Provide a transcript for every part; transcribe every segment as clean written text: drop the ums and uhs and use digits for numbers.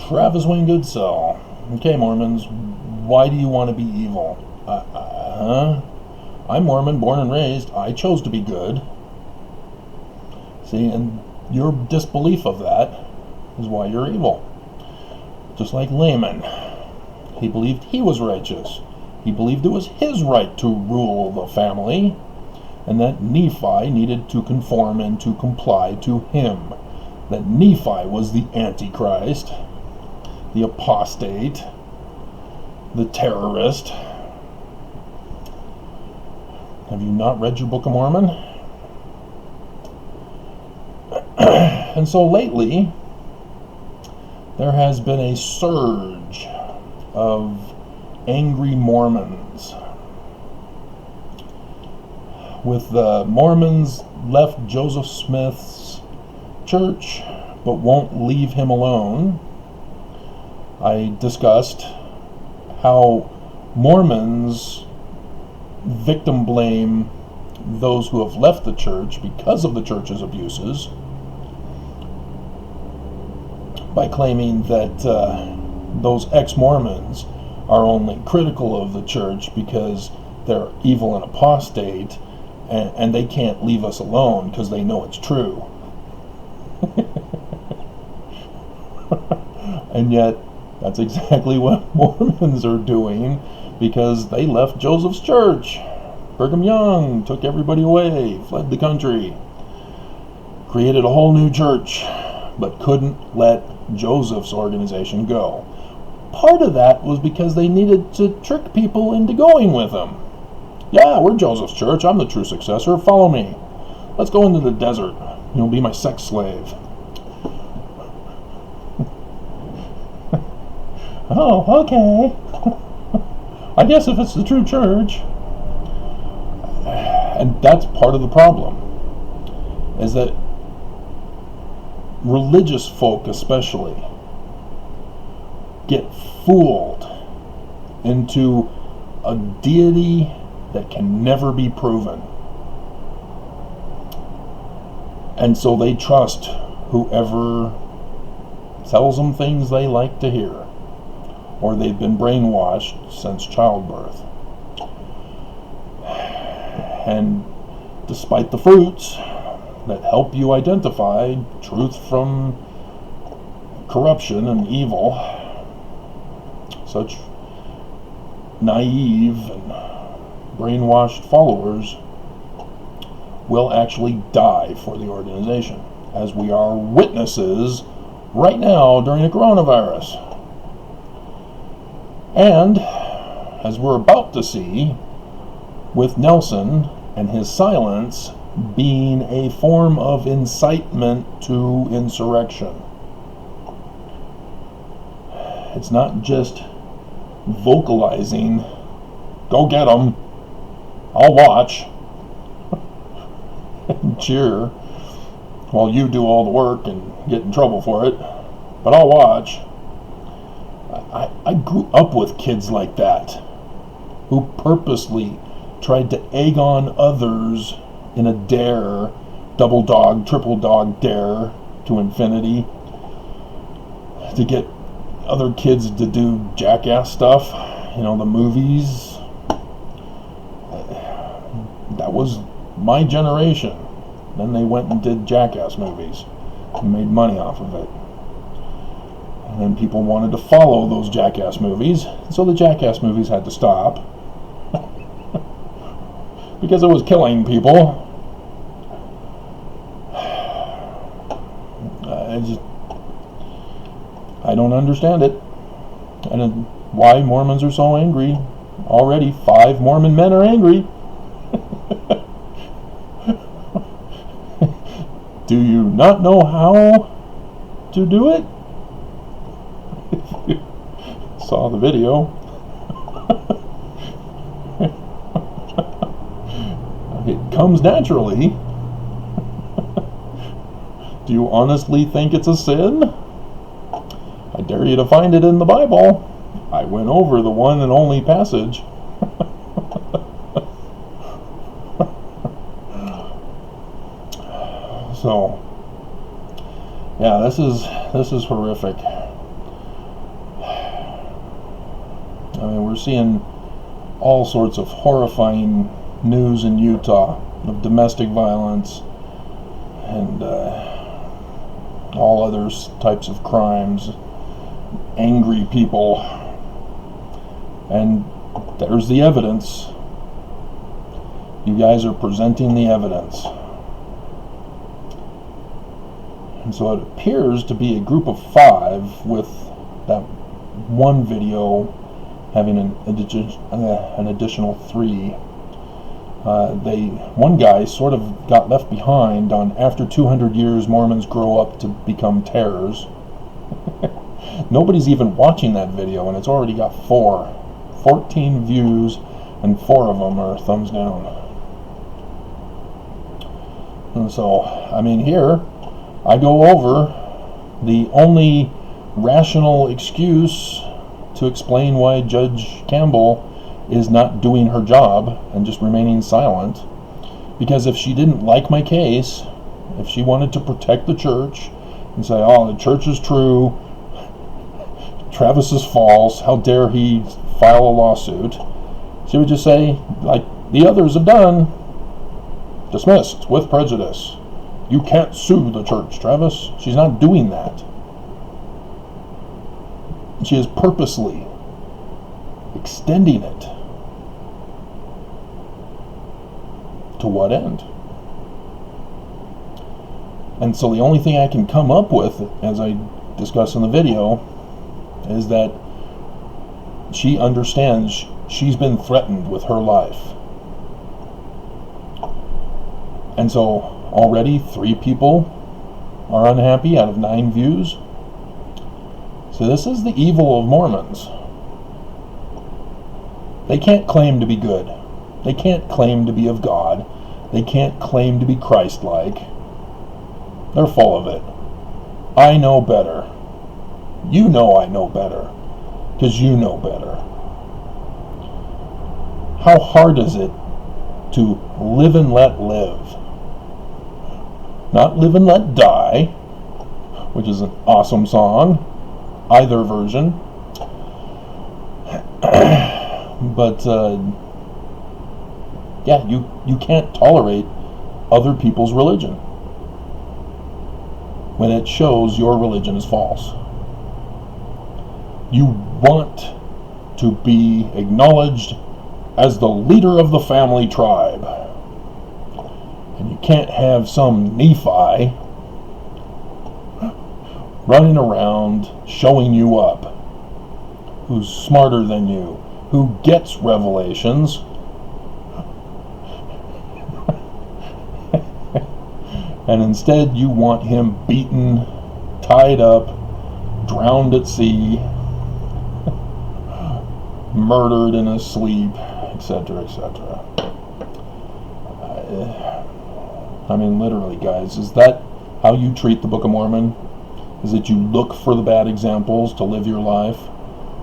Travis Wayne Goodsell. Okay, Mormons, why do you want to be evil? I'm Mormon, born and raised. I chose to be good. See, and your disbelief of that is why you're evil. Just like Laman. He believed he was righteous. He believed it was his right to rule the family, and that Nephi needed to conform and to comply to him. That Nephi was the Antichrist, the apostate, the terrorist. Have you not read your Book of Mormon? And so lately, there has been a surge of angry Mormons. With the Mormons left Joseph Smith's church but won't leave him alone. I discussed how Mormons victim blame those who have left the church because of the church's abuses by claiming that those ex-Mormons are only critical of the church because they're evil and apostate, and they can't leave us alone because they know it's true. And yet, that's exactly what Mormons are doing, because they left Joseph's church. Brigham Young took everybody away, fled the country, created a whole new church, but couldn't let Joseph's organization go. Part of that was because they needed to trick people into going with him. Yeah, we're Joseph's church. I'm the true successor. Follow me. Let's go into the desert. You'll be my sex slave. Oh, okay. I guess if it's the true church. And that's part of the problem, is that religious folk especially get fooled into a deity that can never be proven. And so they trust whoever tells them things they like to hear, or they've been brainwashed since childbirth. And despite the fruits that help you identify truth from corruption and evil, such naive and brainwashed followers will actually die for the organization, as we are witnesses right now during the coronavirus. And as we're about to see with Nelson and his silence being a form of incitement to insurrection. It's not just vocalizing, go get them, I'll watch, and cheer while you do all the work and get in trouble for it, but I'll watch. I grew up with kids like that who purposely tried to egg on others in a dare, double dog, triple dog dare to infinity, to get other kids to do jackass stuff, the movies. That was my generation. Then they went and did jackass movies and made money off of it. And then people wanted to follow those jackass movies, so the jackass movies had to stop because it was killing people. I don't understand it. And why Mormons are so angry. Already 5 Mormon men are angry. Do you not know how to do it? If you saw the video. It comes naturally. Do you honestly think it's a sin? I dare you to find it in the Bible. I went over the one and only passage. So, yeah, this is horrific. seeing all sorts of horrifying news in Utah of domestic violence and all other types of crimes, angry people, and there's the evidence. You guys are presenting the evidence. And so it appears to be a group of 5, with that one video having an additional 3. One guy sort of got left behind on after 200 years Mormons grow up to become terrors. Nobody's even watching that video, and it's already got 14 views, and 4 of them are thumbs down. And so, I mean, here I go over the only rational excuse to explain why Judge Campbell is not doing her job and just remaining silent. Because if she didn't like my case, if she wanted to protect the church and say, oh, the church is true, Travis is false, how dare he file a lawsuit, she would just say, like the others have done, dismissed with prejudice. You can't sue the church, Travis. She's not doing that. She is purposely extending it. To what end? And so the only thing I can come up with, as I discuss in the video, is that she understands she's been threatened with her life. And so already 3 people are unhappy out of 9 views. So this is the evil of Mormons. They can't claim to be good. They can't claim to be of God. They can't claim to be Christ-like. They're full of it. I know better. You know I know better, because you know better. How hard is it to live and let live? Not live and let die, which is an awesome song, either version. But yeah, you can't tolerate other people's religion when it shows your religion is false. You want to be acknowledged as the leader of the family tribe. And you can't have some Nephi running around showing you up, who's smarter than you, who gets revelations, and instead you want him beaten, tied up, drowned at sea, murdered in his sleep, etc., etc. I mean, literally, guys, is that how you treat the Book of Mormon? Is that you look for the bad examples to live your life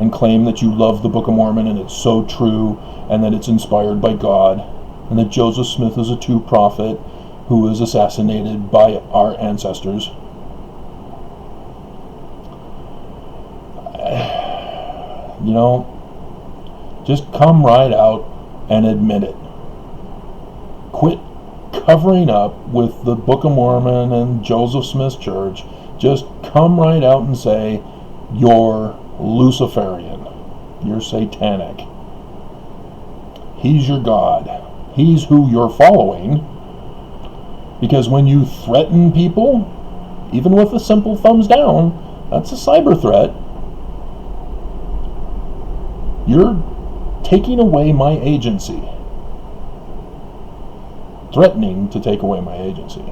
and claim that you love the Book of Mormon and it's so true and that it's inspired by God and that Joseph Smith is a true prophet who was assassinated by our ancestors? You know, just come right out and admit it. Quit covering up with the Book of Mormon and Joseph Smith's church. Just come right out and say, you're Luciferian. You're satanic. He's your God. He's who you're following. Because when you threaten people, even with a simple thumbs down, that's a cyber threat. You're taking away my agency. Threatening to take away my agency.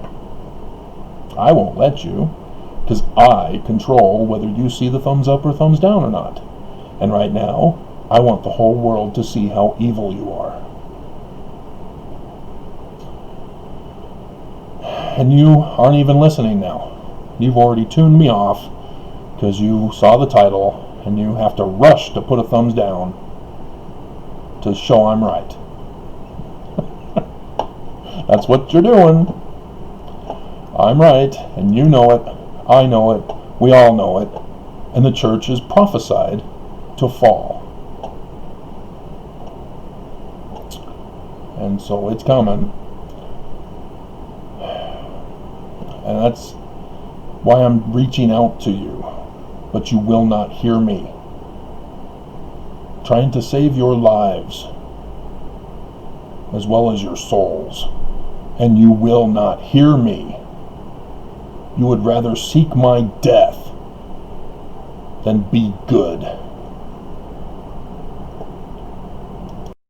I won't let you, because I control whether you see the thumbs up or thumbs down or not. And right now, I want the whole world to see how evil you are. And you aren't even listening now. You've already tuned me off because you saw the title and you have to rush to put a thumbs down to show I'm right. That's what you're doing. I'm right, and you know it, I know it, we all know it, and the church is prophesied to fall. And so it's coming. And that's why I'm reaching out to you. But you will not hear me. Trying to save your lives as well as your souls. And you will not hear me. You would rather seek my death than be good.